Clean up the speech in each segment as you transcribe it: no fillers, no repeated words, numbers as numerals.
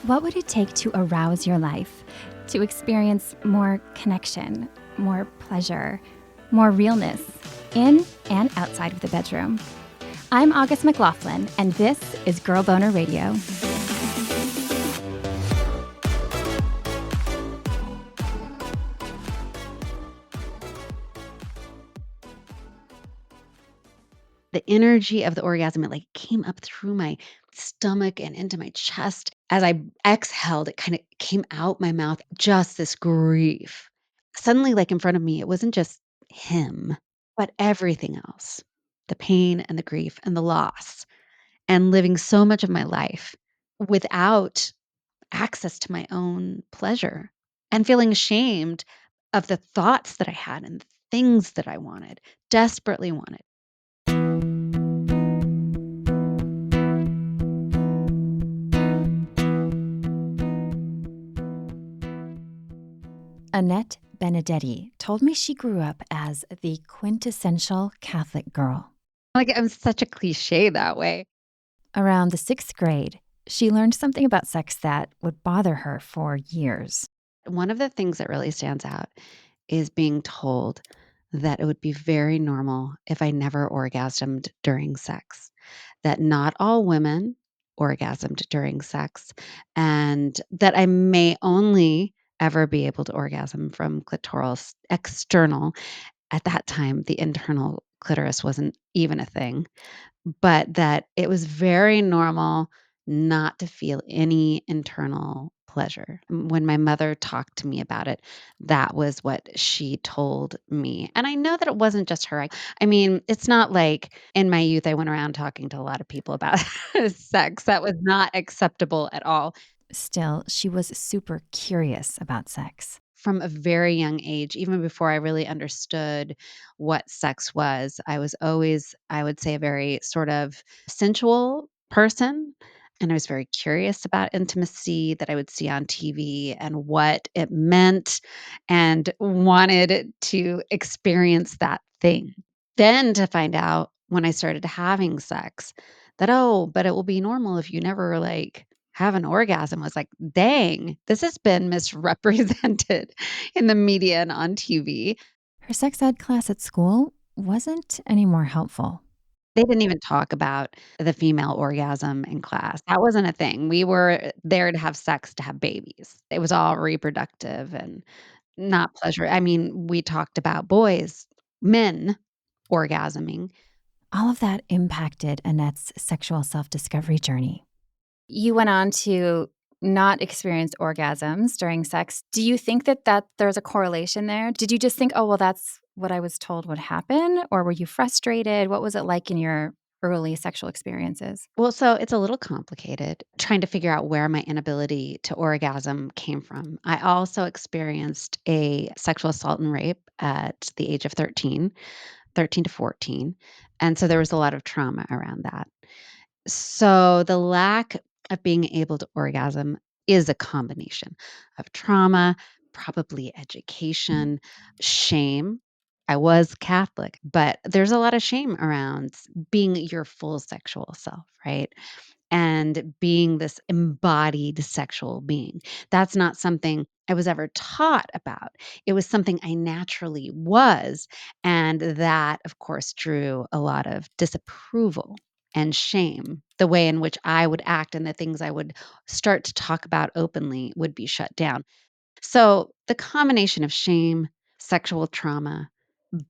What would it take to arouse your life, to experience more connection, more pleasure, more realness, in and outside of the bedroom? I'm August McLaughlin, and this is Girl Boner Radio. The energy of the orgasm, it like came up through my stomach and into my chest. As I exhaled, it kind of came out my mouth, just this grief. Suddenly, like in front of me, it wasn't just him, but everything else. The pain and the grief and the loss, and living so much of my life without access to my own pleasure and feeling ashamed of the thoughts that I had and the things that I wanted, desperately wanted. Annette Benedetti told me she grew up as the quintessential Catholic girl. Like, I'm such a cliche that way. Around the 6th grade, she learned something about sex that would bother her for years. One of the things that really stands out is being told that it would be very normal if I never orgasmed during sex, that not all women orgasmed during sex, and that I may only ever be able to orgasm from clitoral external. At that time, the internal clitoris wasn't even a thing. But that it was very normal not to feel any internal pleasure. When my mother talked to me about it, that was what she told me. And I know that it wasn't just her. I mean, it's not like in my youth I went around talking to a lot of people about sex. That was not acceptable at all. Still, she was super curious about sex. From a very young age, even before I really understood what sex was, I was always, I would say, a very sort of sensual person. And I was very curious about intimacy that I would see on TV and what it meant, and wanted to experience that thing. Then to find out when I started having sex that, oh, but it will be normal if you never like have an orgasm, was like, dang, this has been misrepresented in the media and on TV. Her sex ed class at school wasn't any more helpful. They didn't even talk about the female orgasm in class. That wasn't a thing. We were there to have sex, to have babies. It was all reproductive and not pleasure. I mean, we talked about boys, men orgasming. All of that impacted Annette's sexual self-discovery journey. You went on to not experience orgasms during sex. Do you think that there's a correlation there? Did you just think, "Oh, well, that's what I was told would happen," or were you frustrated? What was it like in your early sexual experiences? Well, so it's a little complicated trying to figure out where my inability to orgasm came from. I also experienced a sexual assault and rape at the age of 13 to 14. And so there was a lot of trauma around that. So the lack of being able to orgasm is a combination of trauma, probably education, shame. I was Catholic, but there's a lot of shame around being your full sexual self, right? And being this embodied sexual being. That's not something I was ever taught about. It was something I naturally was. And that, of course, drew a lot of disapproval and shame. The way in which I would act and the things I would start to talk about openly would be shut down. So the combination of shame, sexual trauma,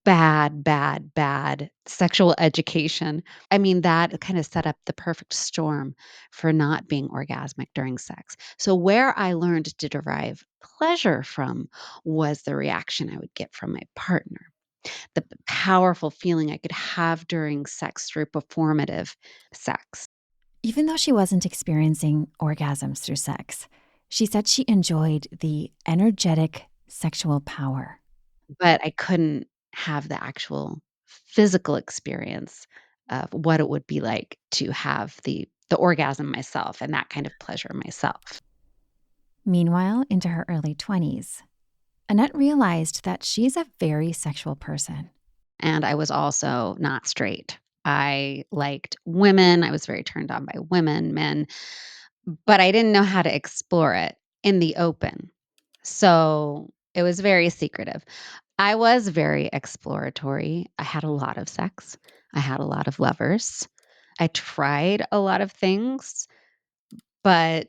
bad sexual education, I mean, that kind of set up the perfect storm for not being orgasmic during sex. So where I learned to derive pleasure from was the reaction I would get from my partner, the powerful feeling I could have during sex through performative sex. Even though she wasn't experiencing orgasms through sex, she said she enjoyed the energetic sexual power. But I couldn't have the actual physical experience of what it would be like to have the orgasm myself and that kind of pleasure myself. Meanwhile, into her early 20s, Annette realized that she's a very sexual person. And I was also not straight. I liked women. I was very turned on by women, men, but I didn't know how to explore it in the open. So it was very secretive. I was very exploratory. I had a lot of sex. I had a lot of lovers. I tried a lot of things, but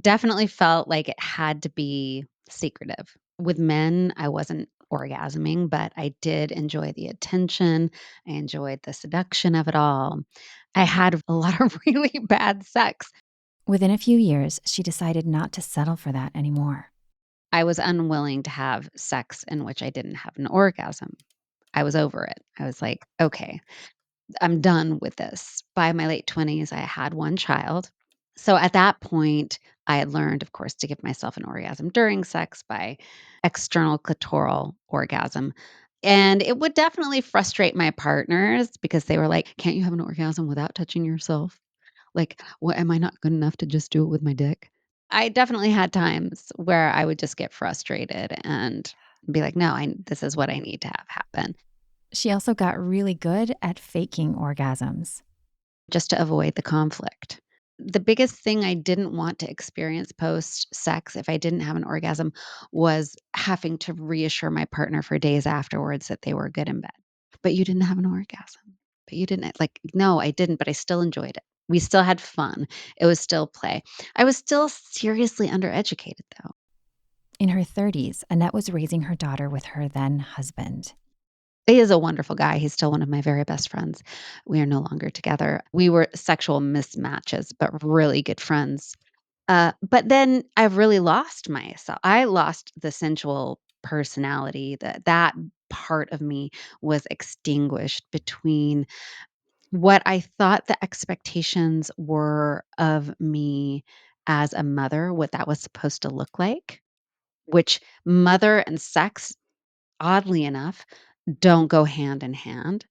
definitely felt like it had to be secretive. With men, I wasn't orgasming, but I did enjoy the attention. I enjoyed the seduction of it all. I had a lot of really bad sex. Within a few years, she decided not to settle for that anymore. I was unwilling to have sex in which I didn't have an orgasm. I was over it. I was like, okay, I'm done with this. By my late 20s, I had one child. So at that point, I had learned, of course, to give myself an orgasm during sex by external clitoral orgasm. And it would definitely frustrate my partners because they were like, "Can't you have an orgasm without touching yourself? Like, what am I not good enough to just do it with my dick?" I definitely had times where I would just get frustrated and be like, "No, this is what I need to have happen." She also got really good at faking orgasms. Just to avoid the conflict. The biggest thing I didn't want to experience post-sex if I didn't have an orgasm was having to reassure my partner for days afterwards that they were good in bed. "But you didn't have an orgasm. But you didn't," like, no, I didn't, but I still enjoyed it. We still had fun. It was still play. I was still seriously undereducated, though. In her 30s, Annette was raising her daughter with her then husband. He is a wonderful guy. He's still one of my very best friends. We are no longer together. We were sexual mismatches, but really good friends. But then I've really lost myself. I lost the sensual personality. That part of me was extinguished between what I thought the expectations were of me as a mother, what that was supposed to look like, which mother and sex, oddly enough, don't go hand in hand.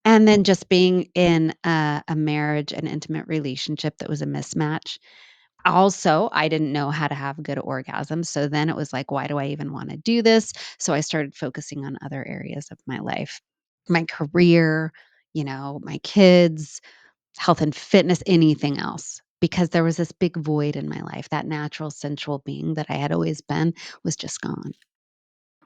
And then just being in a marriage, an intimate relationship that was a mismatch. Also, I didn't know how to have good orgasms, so then it was like, "Why do I even wanna do this?" So I started focusing on other areas of my life, my career, my kids, health and fitness, anything else, because there was this big void in my life. That natural sensual being that I had always been was just gone.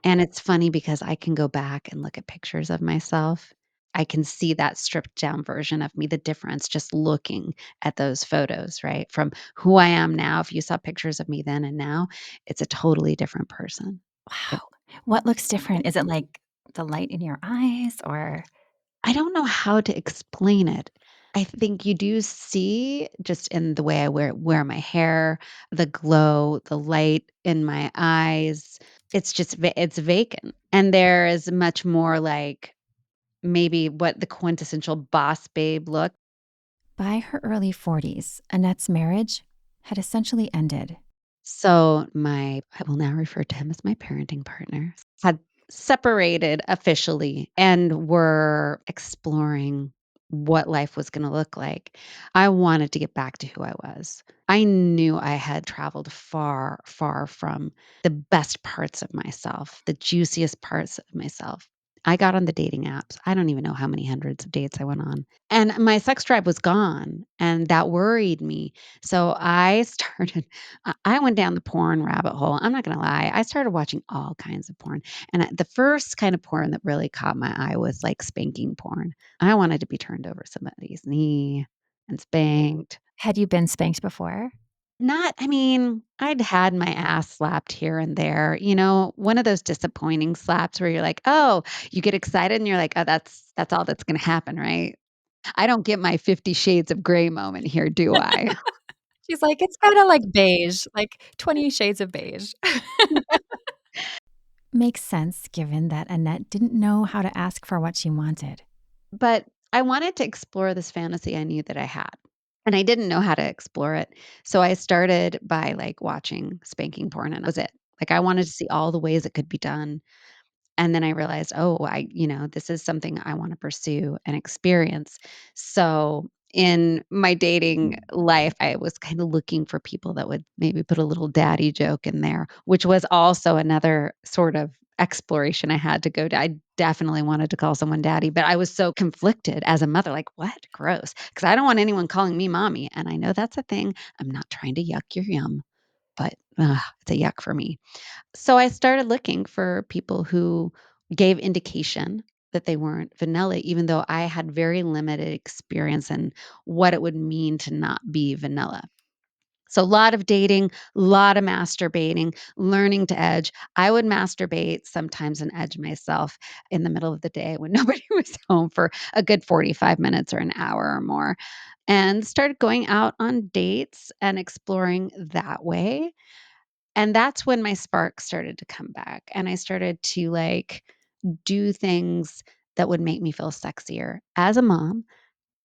And it's funny because I can go back and look at pictures of myself. I can see that stripped down version of me, the difference just looking at those photos, right? From who I am now, if you saw pictures of me then and now, it's a totally different person. It Wow. What looks different? Is it like the light in your eyes or I don't know how to explain it. I think you do see just in the way I wear my hair, the glow, the light in my eyes. It's just it's vacant. And there is much more like maybe what the quintessential boss babe look. by her early 40s, Annette's marriage had essentially ended. So I will now refer to him as my parenting partner, had separated officially and were exploring what life was going to look like. I wanted to get back to who I was. I knew I had traveled far, far from the best parts of myself, the juiciest parts of myself. I got on the dating apps. I don't even know how many hundreds of dates I went on. And my sex drive was gone, and that worried me. So I started I went down the porn rabbit hole. I'm not gonna lie. I started watching all kinds of porn, and the first kind of porn that really caught my eye was like spanking porn. I wanted to be turned over somebody's knee and spanked. Had you been spanked before? Not, I mean, I'd had my ass slapped here and there, one of those disappointing slaps where you're like, oh, you get excited and you're like, oh, that's all that's gonna happen, right? I don't get my 50 shades of gray moment here, do I? She's like, "It's kinda like beige, like 20 shades of beige." Makes sense given that Annette didn't know how to ask for what she wanted. But I wanted to explore this fantasy I knew that I had, and I didn't know how to explore it. So I started by, like, watching spanking porn, and that was it. Like, I wanted to see all the ways it could be done, and then I realized, "Oh, this is something I wanna pursue and experience." So, in my dating life, I was kinda looking for people that would maybe put a little daddy joke in there, which was also another sort of exploration I had to go to. I definitely wanted to call someone daddy, but I was so conflicted as a mother, like, "What? Gross," because I don't want anyone calling me mommy, and I know that's a thing. I'm not trying to yuck your yum, but, it's a yuck for me. So I started looking for people who gave indication that they weren't vanilla, even though I had very limited experience in what it would mean to not be vanilla. So a lot of dating, a lot of masturbating, learning to edge. I would masturbate sometimes and edge myself in the middle of the day when nobody was home for a good 45 minutes or an hour or more, and started going out on dates and exploring that way. And that's when my spark started to come back, and I started to, like, do things that would make me feel sexier. As a mom,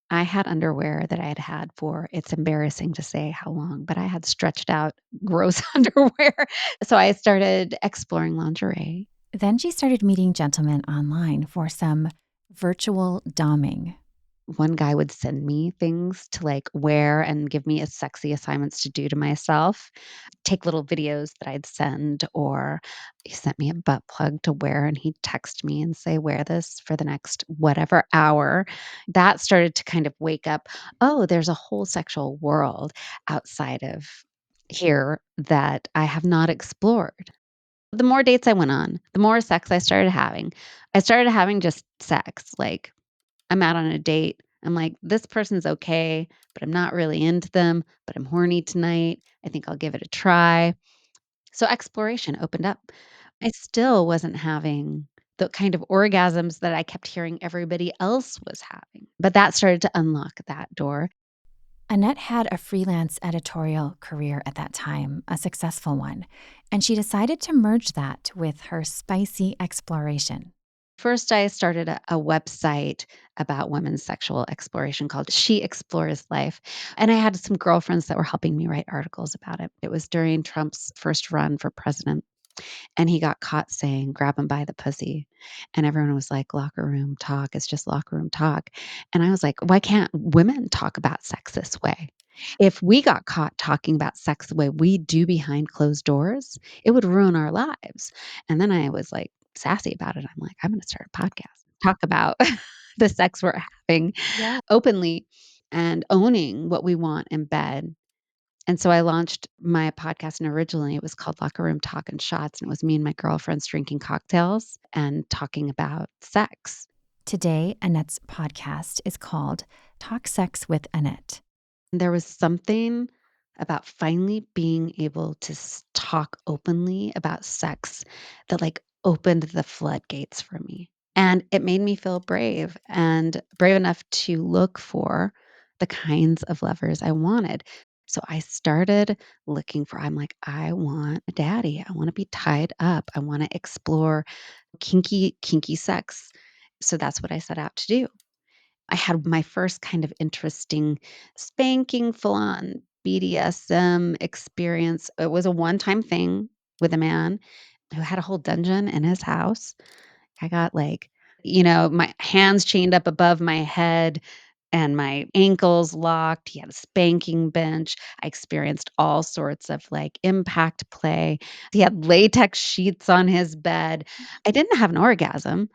I had underwear that I had had for it's embarrassing to say how long, but I had stretched out gross underwear. So I started exploring lingerie. Then she started meeting gentlemen online for some virtual doming. One guy would send me things to, like, wear and give me a sexy assignments to do to myself. Take little videos that I'd send, or he sent me a butt plug to wear, and he'd text me and say, "Wear this for the next whatever hour." That started to kind of wake up, "Oh, there's a whole sexual world outside of here that I have not explored." The more dates I went on, the more sex I started having. I started having just sex, like, I'm out on a date. I'm like, "This person's okay, but I'm not really into them, but I'm horny tonight. I think I'll give it a try." So exploration opened up. I still wasn't having the kind of orgasms that I kept hearing everybody else was having, but that started to unlock that door. Annette had a freelance editorial career at that time, a successful one, and she decided to merge that with her spicy exploration. First, I started a website about women's sexual exploration called She Explores Life, and I had some girlfriends that were helping me write articles about it. It was during Trump's first run for president. And he got caught saying, "Grab him by the pussy." And everyone was like, "Locker room talk, it's just locker room talk." And I was like, "Why can't women talk about sex this way?" If we got caught talking about sex the way we do behind closed doors, it would ruin our lives. And then I was, like, sassy about it. I'm like, "I'm gonna start a podcast, talk about the sex we're having Yeah. openly and owning what we want in bed." And so I launched my podcast, and originally it was called Locker Room Talk and Shots, and it was me and my girlfriends drinking cocktails and talking about sex. Today, Annette's podcast is called Talk Sex with Annette. There was something about finally being able to talk openly about sex that, like, opened the floodgates for me. And it made me feel brave, and brave enough to look for the kinds of lovers I wanted. So I started looking for, I'm like, I want a daddy. I want to be tied up. I want to explore kinky sex. So that's what I set out to do. I had my first kind of interesting spanking full on BDSM experience. It was a one-time thing with a man who had a whole dungeon in his house. I got, like, my hands chained up above my head and my ankles locked. He had a spanking bench. I experienced all sorts of, like, impact play. He had latex sheets on his bed. I didn't have an orgasm,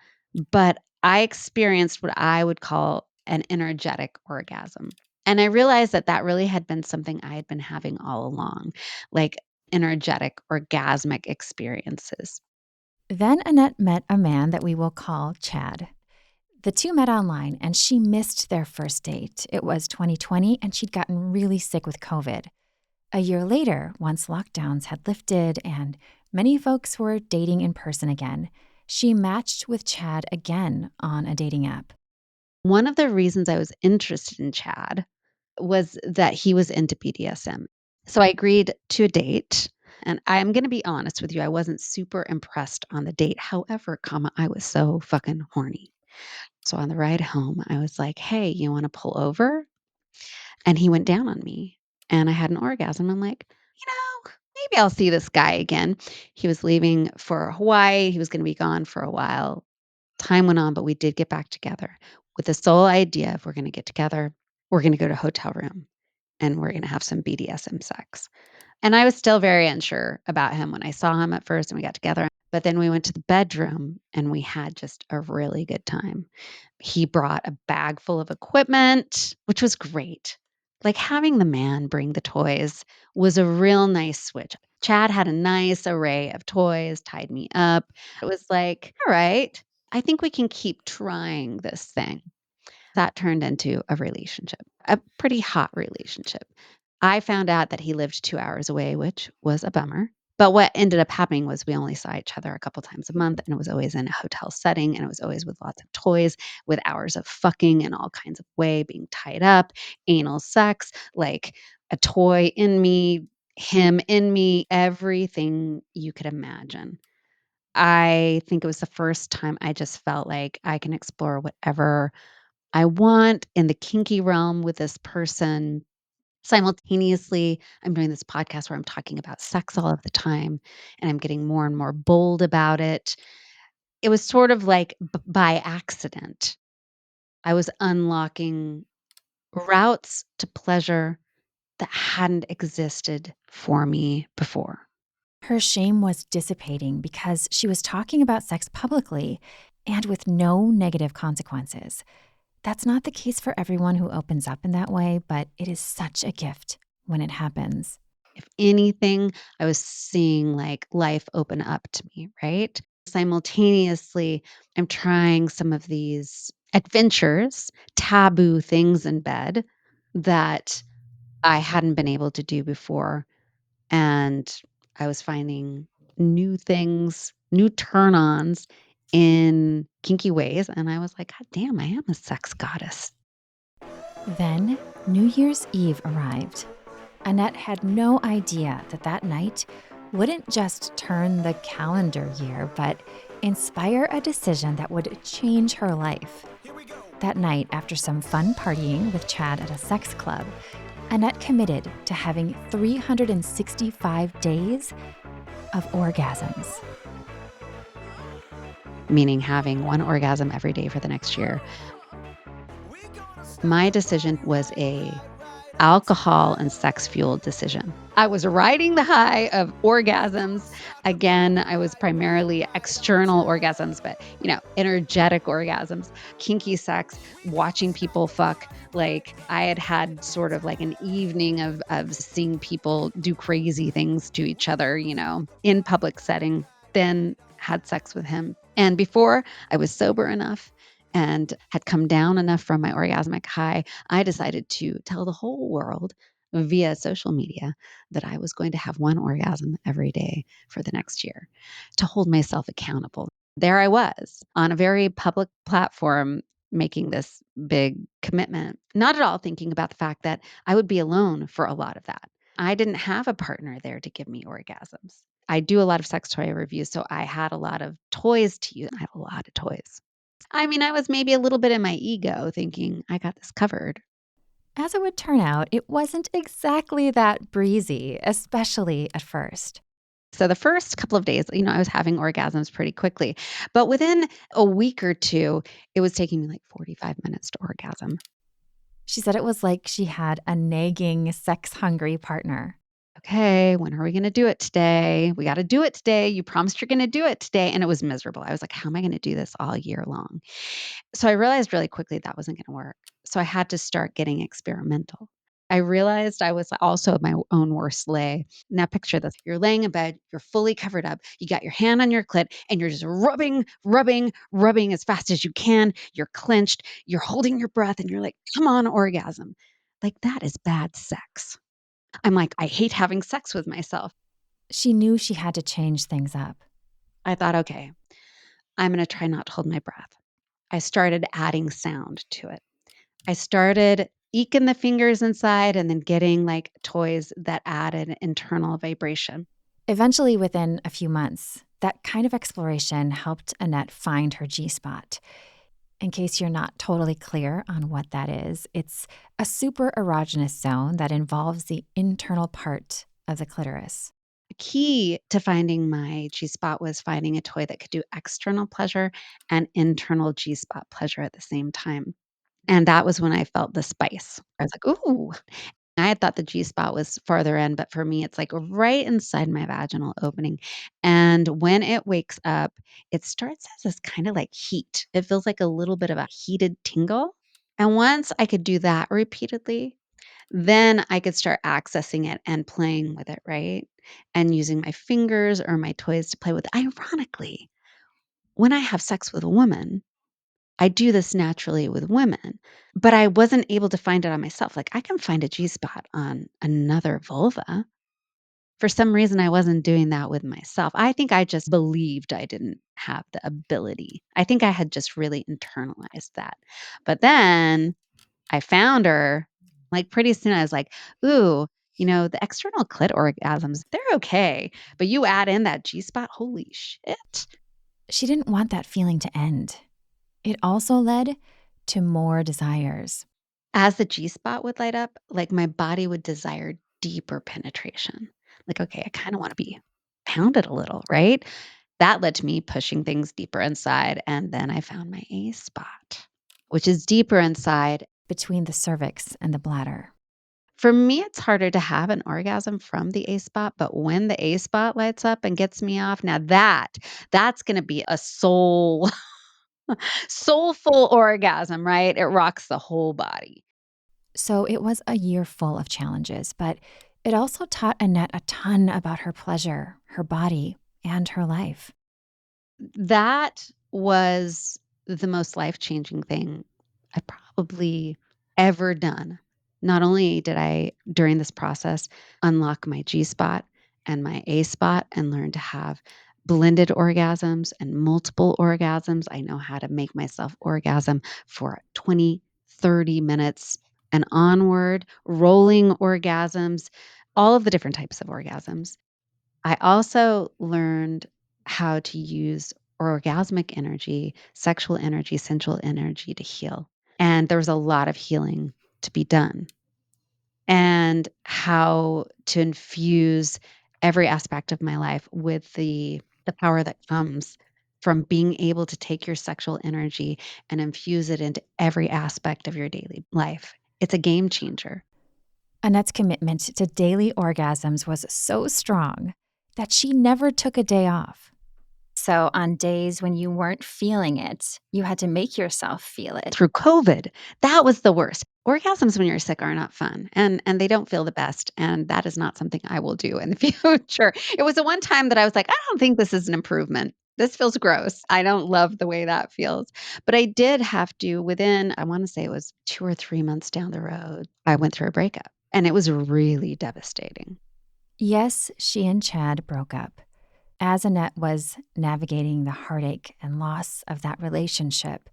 but I experienced what I would call an energetic orgasm. And I realized that that really had been something I had been having all along, like energetic, orgasmic experiences. Then Annette met a man that we will call Chad. The two met online and she missed their first date. It was 2020 and she'd gotten really sick with COVID. A year later, once lockdowns had lifted and many folks were dating in person again, she matched with Chad again on a dating app. One of the reasons I was interested in Chad was that he was into BDSM. So I agreed to a date, and I'm gonna be honest with you, I wasn't super impressed on the date. However, I was so fucking horny. So on the ride home, I was like, "Hey, you wanna pull over?" And he went down on me, and I had an orgasm. I'm like, maybe I'll see this guy again." He was leaving for Hawaii. He was gonna be gone for a while. Time went on, but we did get back together with the sole idea of we're gonna get together, we're gonna go to a hotel room, and we're gonna have some BDSM sex. And I was still very unsure about him when I saw him at first and we got together. But then we went to the bedroom and we had just a really good time. He brought a bag full of equipment, which was great. Like having the man bring the toys was a real nice switch. Chad had a nice array of toys, tied me up. It was like, all right, I think we can keep trying this thing. That turned into a relationship, a pretty hot relationship. I found out that he lived 2 hours away, which was a bummer. But what ended up happening was we only saw each other a couple times a month, and it was always in a hotel setting, and it was always with lots of toys, with hours of fucking in all kinds of way, being tied up, anal sex, like a toy in me, him in me, everything you could imagine. I think it was the first time I just felt like I can explore whatever I want in the kinky realm with this person. Simultaneously, I'm doing this podcast where I'm talking about sex all of the time and I'm getting more and more bold about it. It was sort of like by accident. I was unlocking routes to pleasure that hadn't existed for me before. Her shame was dissipating because she was talking about sex publicly and with no negative consequences. That's not the case for everyone who opens up in that way, but it is such a gift when it happens. If anything, I was seeing like life open up to me, right? Simultaneously, I'm trying some of these adventures, taboo things in bed that I hadn't been able to do before. And I was finding new things, new turn ons in kinky ways. And I was like, God damn, I am a sex goddess. Then New Year's Eve arrived. Annette had no idea that that night wouldn't just turn the calendar year, but inspire a decision that would change her life. That night, after some fun partying with Chad at a sex club, Annette committed to having 365 days of orgasms. Meaning having one orgasm every day for the next year. My decision was a alcohol and sex fueled decision. I was riding the high of orgasms. Again, I was primarily external orgasms, but energetic orgasms, kinky sex, watching people fuck. Like I had had sort of like an evening of seeing people do crazy things to each other, in public setting, then had sex with him. And before I was sober enough and had come down enough from my orgasmic high, I decided to tell the whole world via social media that I was going to have one orgasm every day for the next year to hold myself accountable. There I was on a very public platform making this big commitment, not at all thinking about the fact that I would be alone for a lot of that. I didn't have a partner there to give me orgasms. I do a lot of sex toy reviews, so I had a lot of toys to use. I had a lot of toys. I mean, I was maybe a little bit in my ego thinking, I got this covered. As it would turn out, it wasn't exactly that breezy, especially at first. So the first couple of days, I was having orgasms pretty quickly. But within a week or two, it was taking me like 45 minutes to orgasm. She said it was like she had a nagging, sex hungry partner. Okay, when are we going to do it today? We got to do it today. You promised you're going to do it today. And it was miserable. I was like, how am I going to do this all year long? So I realized really quickly that wasn't going to work. So I had to start getting experimental. I realized I was also my own worst lay. Now picture this. You're laying in bed, you're fully covered up, you got your hand on your clit, and you're just rubbing, rubbing, rubbing as fast as you can. You're clenched, you're holding your breath, and you're like, come on, orgasm. Like that is bad sex. I'm like, I hate having sex with myself. She knew she had to change things up. I thought, okay, I'm going to try not to hold my breath. I started adding sound to it. I started eking the fingers inside and then getting like toys that added internal vibration. Eventually, within a few months, that kind of exploration helped Annette find her G spot. In case you're not totally clear on what that is, it's a super erogenous zone that involves the internal part of the clitoris. The key to finding my G spot was finding a toy that could do external pleasure and internal G spot pleasure at the same time. And that was when I felt the spice. I was like, ooh. I had thought the G spot was farther in, but for me, it's like right inside my vaginal opening. And when it wakes up, it starts as this kind of like heat. It feels like a little bit of a heated tingle. And once I could do that repeatedly, then I could start accessing it and playing with it, right? And using my fingers or my toys to play with it. Ironically, when I have sex with a woman, I do this naturally with women, but I wasn't able to find it on myself. Like, I can find a G spot on another vulva. For some reason, I wasn't doing that with myself. I think I just believed I didn't have the ability. I think I had just really internalized that. But then I found her. Like, pretty soon, I was like, ooh, the external clit orgasms, they're okay. But you add in that G spot, holy shit. She didn't want that feeling to end. It also led to more desires. As the G spot would light up, like, my body would desire deeper penetration. Like, okay, I kinda wanna be pounded a little, right? That led to me pushing things deeper inside, and then I found my A spot, which is deeper inside. Between the cervix and the bladder. For me, it's harder to have an orgasm from the A spot, but when the A spot lights up and gets me off, now that's gonna be a soulful orgasm, right? It rocks the whole body. So it was a year full of challenges, but it also taught Annette a ton about her pleasure, her body, and her life. That was the most life-changing thing I've probably ever done. Not only did I, during this process, unlock my G spot and my A spot and learn to have blended orgasms and multiple orgasms. I know how to make myself orgasm for 20, 30 minutes and onward, rolling orgasms, all of the different types of orgasms. I also learned how to use orgasmic energy, sexual energy, sensual energy to heal. And there was a lot of healing to be done, and how to infuse every aspect of my life with the power that comes from being able to take your sexual energy and infuse it into every aspect of your daily life. It's a game changer. Annette's commitment to daily orgasms was so strong that she never took a day off. So, on days when you weren't feeling it, you had to make yourself feel it. Through COVID, that was the worst. Orgasms when you're sick are not fun, and they don't feel the best, and that is not something I will do in the future. It was the one time that I was like, "I don't think this is an improvement. This feels gross. I don't love the way that feels." But I did have to, within, I wanna say it was 2 or 3 months down the road, I went through a breakup, and it was really devastating. Yes, she and Chad broke up. As Annette was navigating the heartache and loss of that relationship,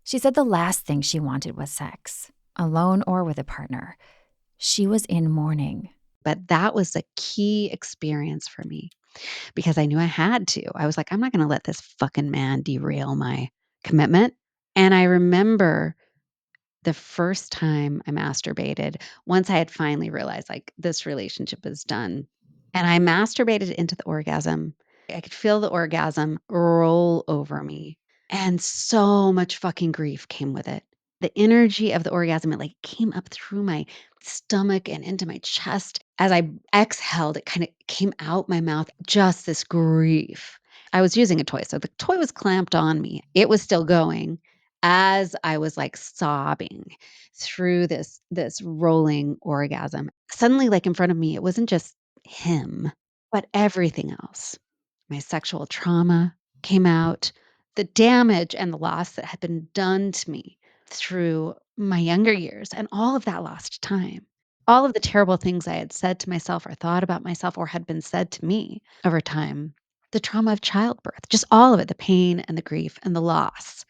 she said the last thing she wanted was sex, alone or with a partner. She was in mourning. But that was a key experience for me because I knew I had to. I was like, "I'm not gonna let this fucking man derail my commitment." And I remember the first time I masturbated, once I had finally realized, like, this relationship is done, and I masturbated into the orgasm. I could feel the orgasm roll over me, and so much fucking grief came with it. The energy of the orgasm, it, like, came up through my stomach and into my chest. As I exhaled, it kinda came out my mouth, just this grief. I was using a toy, so the toy was clamped on me. It was still going as I was, like, sobbing through this rolling orgasm. Suddenly, like, in front of me, it wasn't just him, but everything else. My sexual trauma came out, the damage and the loss that had been done to me through my younger years, and all of that lost time. All of the terrible things I had said to myself or thought about myself or had been said to me over time. The trauma of childbirth, just all of it, the pain and the grief and the loss,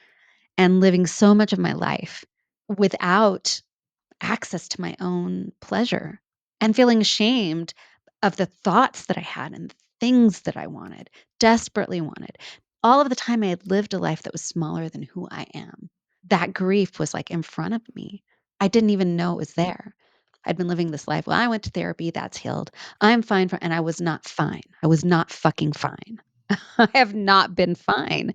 and living so much of my life without access to my own pleasure and feeling ashamed of the thoughts that I had and the things that I wanted, desperately wanted. All of the time I had lived a life that was smaller than who I am. That grief was like in front of me. I didn't even know it was there. I'd been living this life. Well, I went to therapy, that's healed. I'm fine and I was not fine. I was not fucking fine. I have not been fine.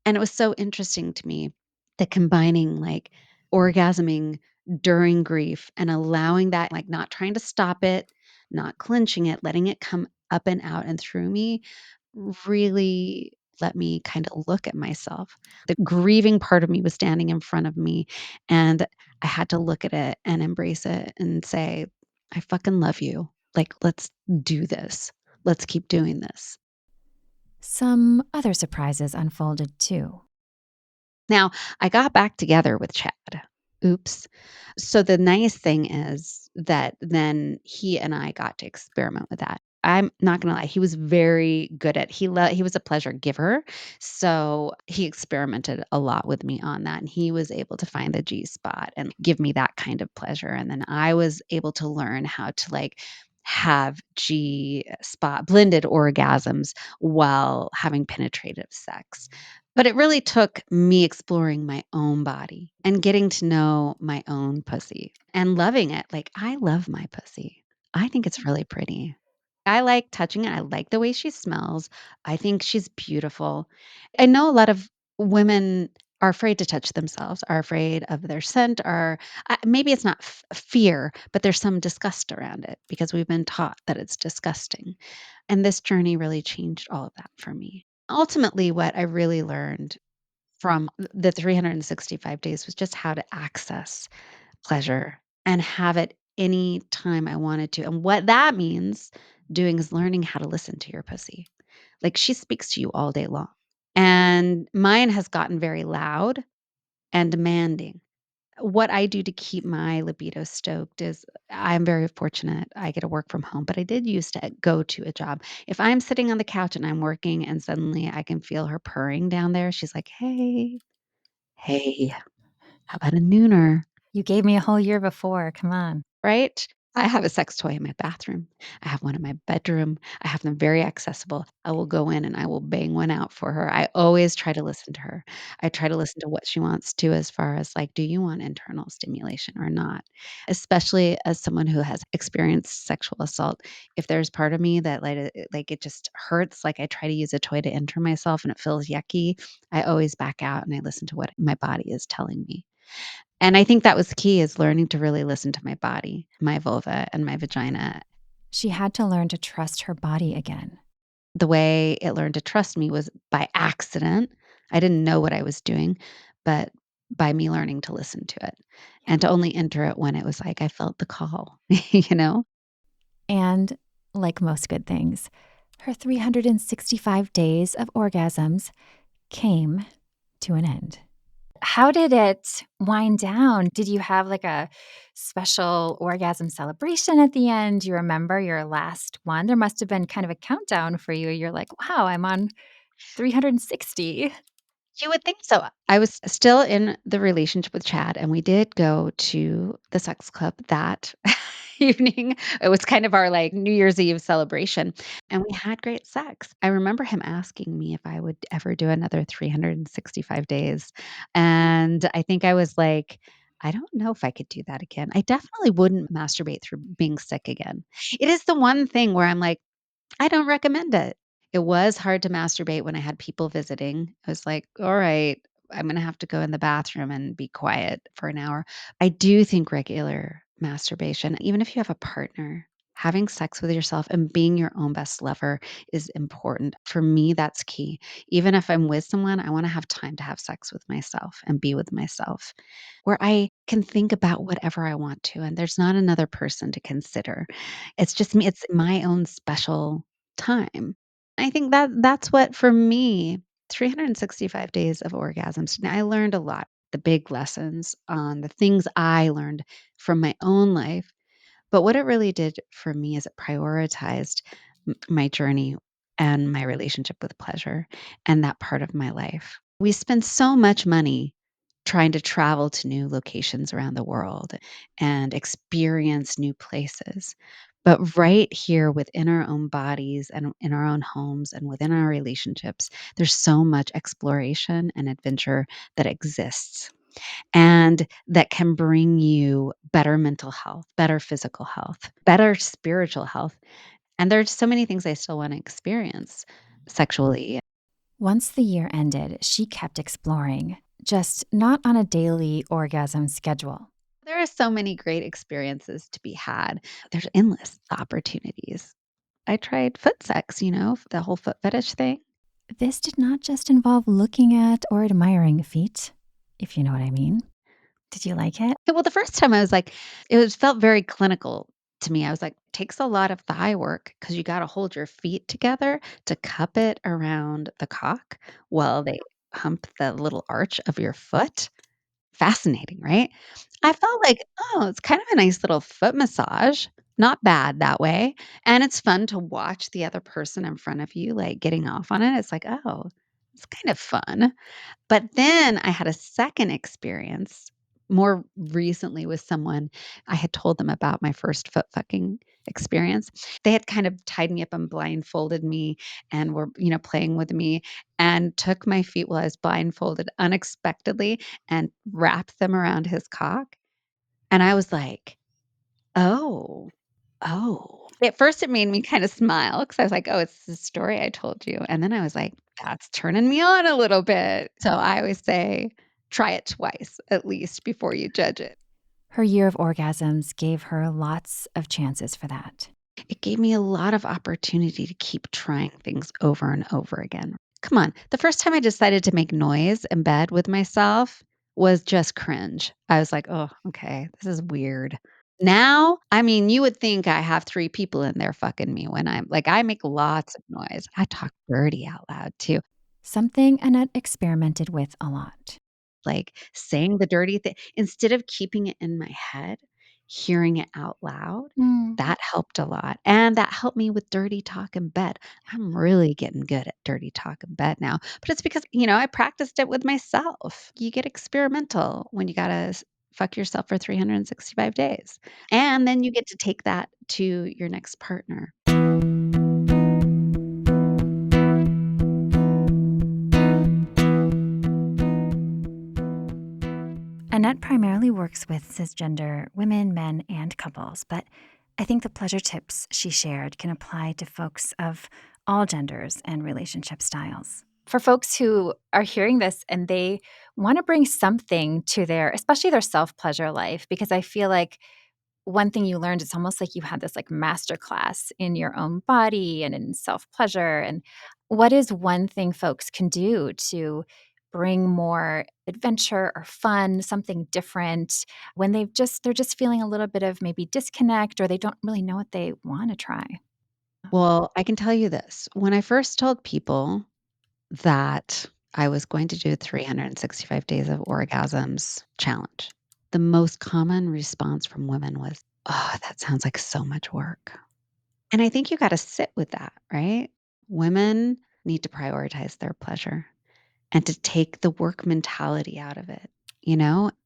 And it was so interesting to me that combining like orgasming during grief and allowing that, like, not trying to stop it, not clenching it, letting it come up and out and through me really let me kind of look at myself. The grieving part of me was standing in front of me, and I had to look at it and embrace it and say, I fucking love you. Like, let's do this. Let's keep doing this. Some other surprises unfolded too. Now, I got back together with Chad. Oops. So the nice thing is that then he and I got to experiment with that. I'm not gonna lie, he was very good at he was a pleasure giver, so he experimented a lot with me on that, and he was able to find the G spot and give me that kind of pleasure, and then I was able to learn how to, like, have G spot blended orgasms while having penetrative sex. But it really took me exploring my own body and getting to know my own pussy and loving it. Like, I love my pussy. I think it's really pretty. I like touching it. I like the way she smells. I think she's beautiful. I know a lot of women are afraid to touch themselves, are afraid of their scent, or maybe it's not fear, but there's some disgust around it because we've been taught that it's disgusting. And this journey really changed all of that for me. Ultimately, what I really learned from the 365 days was just how to access pleasure and have it any time I wanted to. And what that means doing is learning how to listen to your pussy. Like, she speaks to you all day long. And mine has gotten very loud and demanding. What I do to keep my libido stoked is I'm very fortunate. I get to work from home, but I did used to go to a job. If I'm sitting on the couch and I'm working and suddenly I can feel her purring down there, she's like, "Hey, hey, how about a nooner?" You gave me a whole year before. Come on. Right? I have a sex toy in my bathroom. I have one in my bedroom. I have them very accessible. I will go in and I will bang one out for her. I always try to listen to her. I try to listen to what she wants to as far as, like, do you want internal stimulation or not? Especially as someone who has experienced sexual assault. If there's part of me that, like it just hurts, like I try to use a toy to enter myself and it feels yucky, I always back out and I listen to what my body is telling me. And I think that was key, is learning to really listen to my body, my vulva, and my vagina. She had to learn to trust her body again. The way it learned to trust me was by accident. I didn't know what I was doing, but by me learning to listen to it and to only enter it when it was like I felt the call, you know? And like most good things, her 365 days of orgasms came to an end. How did it wind down? Did you have like a special orgasm celebration at the end? Do you remember your last one? There must have been kind of a countdown for you. You're like, wow, I'm on 360. You would think so. I was still in the relationship with Chad, and we did go to the sex club that evening. It was kind of our, like, New Year's Eve celebration, and we had great sex. I remember him asking me if I would ever do another 365 days, and I think I was like, "I don't know if I could do that again." I definitely wouldn't masturbate through being sick again. It is the one thing where I'm like, I don't recommend it. It was hard to masturbate when I had people visiting. I was like, "All right, I'm gonna have to go in the bathroom and be quiet for an hour." I do think regular masturbation, even if you have a partner, having sex with yourself and being your own best lover is important. For me, that's key. Even if I'm with someone, I wanna have time to have sex with myself and be with myself, where I can think about whatever I want to, and there's not another person to consider. It's just me, it's my own special time. I think that that's what for me, 365 days of orgasms. Now, I learned a lot, the big lessons on the things I learned from my own life. But what it really did for me is it prioritized my journey and my relationship with pleasure and that part of my life. We spend so much money trying to travel to new locations around the world and experience new places. But right here within our own bodies and in our own homes and within our relationships, there's so much exploration and adventure that exists and that can bring you better mental health, better physical health, better spiritual health. And there's so many things I still want to experience sexually. Once the year ended, she kept exploring, just not on a daily orgasm schedule. There are so many great experiences to be had. There's endless opportunities. I tried foot sex, the whole foot fetish thing. This did not just involve looking at or admiring feet, if you know what I mean. Did you like it? Well, the first time I was like, felt very clinical to me. I was like, takes a lot of thigh work because you got to hold your feet together to cup it around the cock while they hump the little arch of your foot. Fascinating, right? I felt like, oh, it's kind of a nice little foot massage. Not bad that way. And it's fun to watch the other person in front of you, like getting off on it. It's like, oh, it's kind of fun. But then I had a second experience more recently with someone. I had told them about my first foot fucking experience. They had kind of tied me up and blindfolded me and were, playing with me and took my feet while I was blindfolded unexpectedly and wrapped them around his cock. And I was like, oh, oh. At first, it made me kinda smile because I was like, "Oh, it's the story I told you." And then I was like, "That's turning me on a little bit." So I always say, try it twice at least before you judge it. Her year of orgasms gave her lots of chances for that. It gave me a lot of opportunity to keep trying things over and over again. Come on, the first time I decided to make noise in bed with myself was just cringe. I was like, "Oh, okay, this is weird." Now, I mean, you would think I have 3 people in there fucking me when I'm like, I make lots of noise. I talk dirty out loud too, Something Annette experimented with a lot. like saying the dirty thing instead of keeping it in my head, hearing it out loud, Mm. that helped a lot, and that helped me with dirty talk in bed. I'm really getting good at dirty talk in bed now, but it's because, I practiced it with myself. You get experimental when you gotta fuck yourself for 365 days, and then you get to take that to your next partner. Annette primarily works with cisgender women, men, and couples, but I think the pleasure tips she shared can apply to folks of all genders and relationship styles. For folks who are hearing this and they want to bring something to their, especially their self pleasure life, because I feel like one thing you learned, it's almost like you had this like master class in your own body and in self pleasure. And what is one thing folks can do to bring more adventure or fun, something different when they're just feeling a little bit of maybe disconnect or they don't really know what they want to try? Well, I can tell you this, when I first told people that I was going to do 365 days of orgasms challenge, the most common response from women was, "Oh, that sounds like so much work." And I think you gotta sit with that, right? Women need to prioritize their pleasure and to take the work mentality out of it,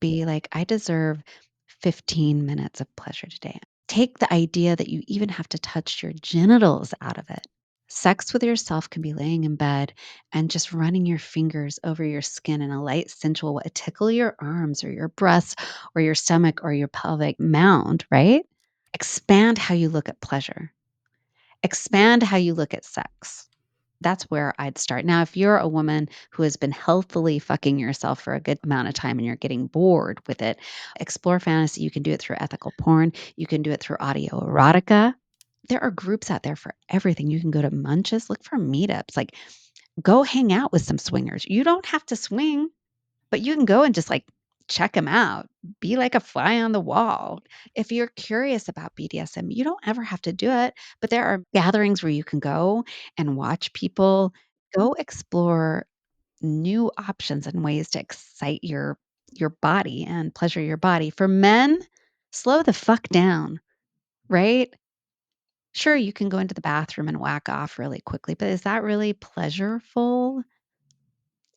Be like, "I deserve 15 minutes of pleasure today." Take the idea that you even have to touch your genitals out of it. Sex with yourself can be laying in bed and just running your fingers over your skin in a light, sensual way. Tickle your arms or your breasts or your stomach or your pelvic mound, right? Expand how you look at pleasure. Expand how you look at sex. That's where I'd start. Now, if you're a woman who has been healthily fucking yourself for a good amount of time and you're getting bored with it, explore fantasy. You can do it through ethical porn. You can do it through audio erotica. There are groups out there for everything. You can go to Munches, look for meetups. Like, go hang out with some swingers. You don't have to swing, but you can go and just like check them out. Be like a fly on the wall. If you're curious about BDSM, you don't ever have to do it, but there are gatherings where you can go and watch people go explore new options and ways to excite your body and pleasure your body. For men, slow the fuck down, right? Sure, you can go into the bathroom and whack off really quickly, but is that really pleasureful?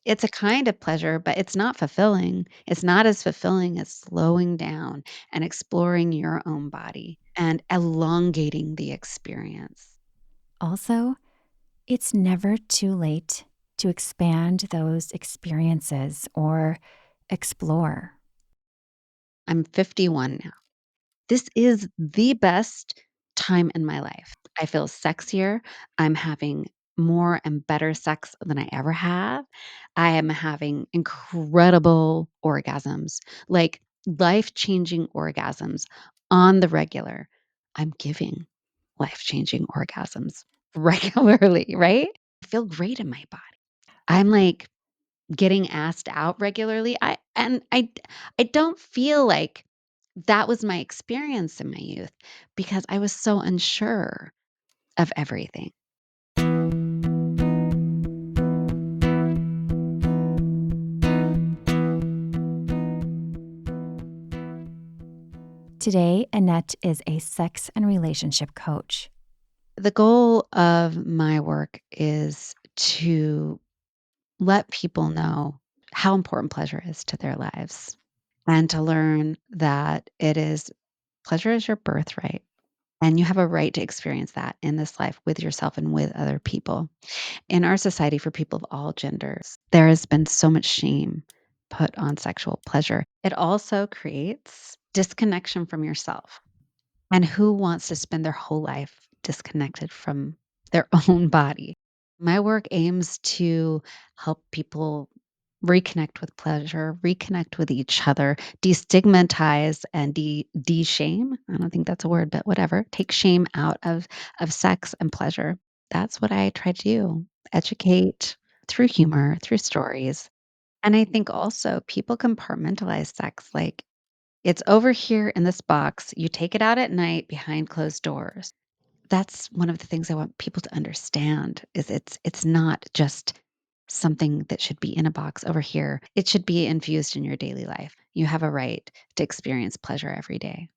It's a kind of pleasure, but it's not fulfilling. It's not as fulfilling as slowing down and exploring your own body and elongating the experience. Also, it's never too late to expand those experiences or explore. I'm 51 now. This is the best time in my life. I feel sexier. I'm having more and better sex than I ever have. I am having incredible orgasms. Like, life-changing orgasms on the regular. I'm giving life-changing orgasms regularly, right? I feel great in my body. I'm, like, getting asked out regularly. I don't feel like that was my experience in my youth because I was so unsure of everything. Today, Annette is a sex and relationship coach. The goal of my work is to let people know how important pleasure is to their lives and to learn that pleasure is your birthright. And you have a right to experience that in this life with yourself and with other people. In our society, for people of all genders, there has been so much shame put on sexual pleasure. It also creates disconnection from yourself. And who wants to spend their whole life disconnected from their own body? My work aims to help people reconnect with pleasure, reconnect with each other, destigmatize and de-shame. I don't think that's a word, but whatever. Take shame out of sex and pleasure. That's what I try to do. Educate through humor, through stories. And I think also people compartmentalize sex like it's over here in this box. You take it out at night behind closed doors. That's one of the things I want people to understand is it's not just something that should be in a box over here. It should be infused in your daily life. You have a right to experience pleasure every day.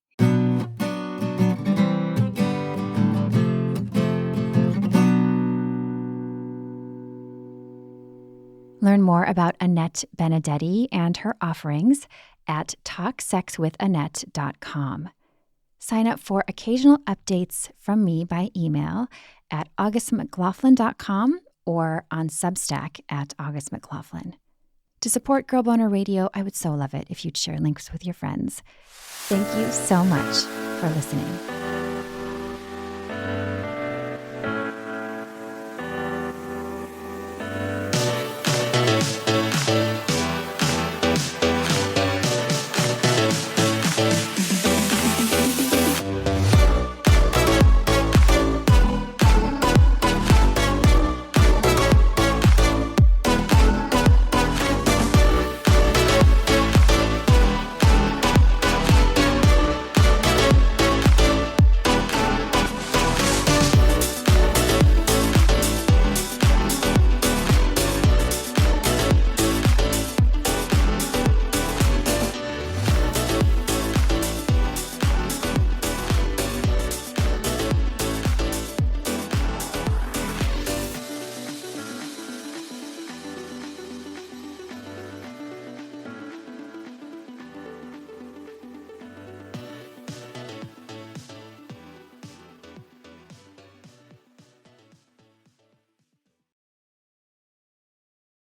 Learn more about Annette Benedetti and her offerings at talksexwithannette.com. Sign up for occasional updates from me by email at augustmclaughlin.com or on Substack at August McLaughlin. To support Girl Boner Radio, I would so love it if you'd share links with your friends. Thank you so much for listening.